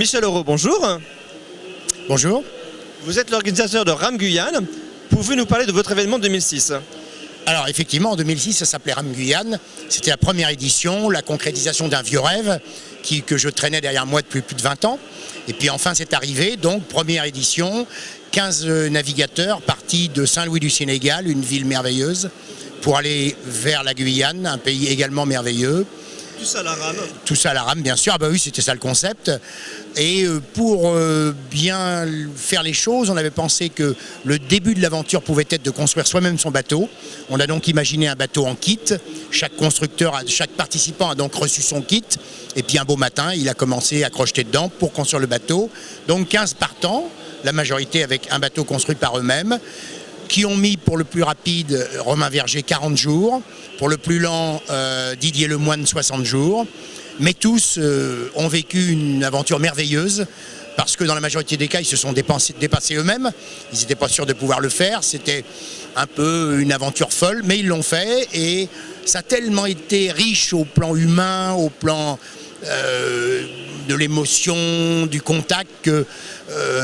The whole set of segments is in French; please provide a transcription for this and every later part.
Michel Auro, bonjour. Bonjour. Vous êtes l'organisateur de RAM Guyane. Pouvez-vous nous parler de votre événement 2006 ? Alors effectivement, en 2006, ça s'appelait RAM Guyane. C'était la première édition, la concrétisation d'un vieux rêve que je traînais derrière moi depuis plus de 20 ans. Et puis enfin, c'est arrivé. Donc, première édition, 15 navigateurs partis de Saint-Louis du Sénégal, une ville merveilleuse, pour aller vers la Guyane, un pays également merveilleux. Tout ça à la rame. Tout ça à la rame, bien sûr. Ah bah oui, c'était ça le concept. Et pour bien faire les choses, on avait pensé que le début de l'aventure pouvait être de construire soi-même son bateau. On a donc imaginé un bateau en kit. Chaque participant a donc reçu son kit. Et puis un beau matin, il a commencé à crocheter dedans pour construire le bateau. Donc 15 partants, la majorité avec un bateau construit par eux-mêmes, qui ont mis pour le plus rapide Romain Verger 40 jours, pour le plus lent Didier Lemoine 60 jours. Mais tous ont vécu une aventure merveilleuse parce que dans la majorité des cas, ils se sont dépassés eux-mêmes. Ils n'étaient pas sûrs de pouvoir le faire. C'était un peu une aventure folle, mais ils l'ont fait et ça a tellement été riche au plan humain, au plan de l'émotion, du contact, que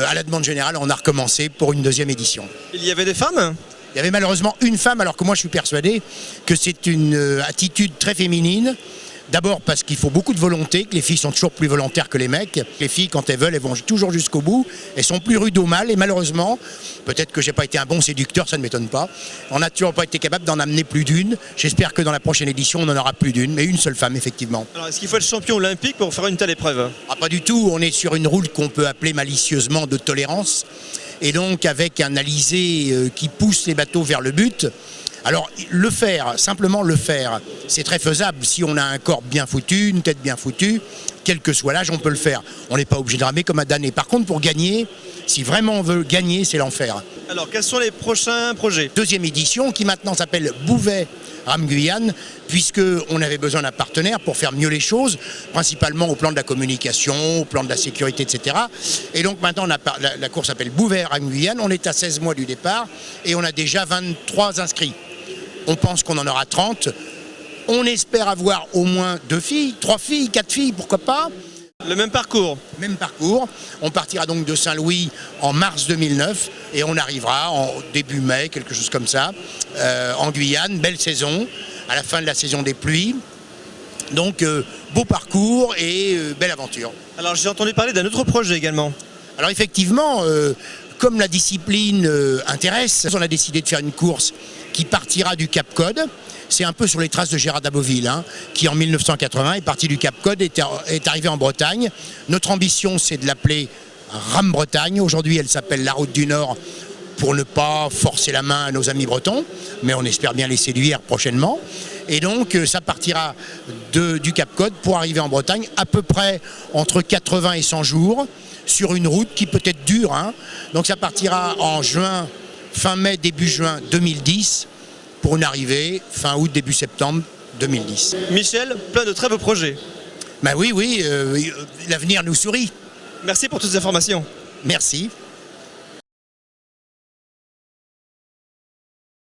à la demande générale, on a recommencé pour une deuxième édition. Il y avait des femmes ? Il y avait malheureusement une femme, alors que moi je suis persuadé que c'est une attitude très féminine. D'abord parce qu'il faut beaucoup de volonté, que les filles sont toujours plus volontaires que les mecs. Les filles, quand elles veulent, elles vont toujours jusqu'au bout. Elles sont plus rudes au mal et malheureusement, peut-être que j'ai pas été un bon séducteur, ça ne m'étonne pas. On n'a toujours pas été capable d'en amener plus d'une. J'espère que dans la prochaine édition, on en aura plus d'une, mais une seule femme, effectivement. Alors, est-ce qu'il faut être champion olympique pour faire une telle épreuve ? Ah, pas du tout. On est sur une route qu'on peut appeler malicieusement de tolérance. Et donc, avec un alizé qui pousse les bateaux vers le but. Alors, simplement le faire, c'est très faisable. Si on a un corps bien foutu, une tête bien foutue, quel que soit l'âge, on peut le faire. On n'est pas obligé de ramer comme un damné. Par contre, pour gagner, si vraiment on veut gagner, c'est l'enfer. Alors, quels sont les prochains projets ? Deuxième édition, qui maintenant s'appelle Bouvet RAM Guyane, puisqu'on avait besoin d'un partenaire pour faire mieux les choses, principalement au plan de la communication, au plan de la sécurité, etc. Et donc maintenant, la course s'appelle Bouvet RAM Guyane. On est à 16 mois du départ et on a déjà 23 inscrits. On pense qu'on en aura 30. On espère avoir au moins 2 filles, 3 filles, 4 filles, pourquoi pas. Le même parcours ? Même parcours. On partira donc de Saint-Louis en mars 2009 et on arrivera en début mai, quelque chose comme ça, en Guyane. Belle saison, à la fin de la saison des pluies. Donc beau parcours et belle aventure. Alors j'ai entendu parler d'un autre projet également. Alors effectivement, comme la discipline intéresse, on a décidé de faire une course qui partira du Cap Cod. C'est un peu sur les traces de Gérard Daboville, qui en 1980 est parti du Cap Cod et est arrivé en Bretagne. Notre ambition, c'est de l'appeler RAM Bretagne. Aujourd'hui, elle s'appelle la Route du Nord pour ne pas forcer la main à nos amis bretons, mais on espère bien les séduire prochainement. Et donc, ça partira du Cap Cod pour arriver en Bretagne, à peu près entre 80 et 100 jours, sur une route qui peut être dure. Donc, ça partira en juin, fin mai, début juin 2010, pour une arrivée fin août, début septembre 2010. Michel, plein de très beaux projets. Ben oui, l'avenir nous sourit. Merci pour toutes ces informations. Merci.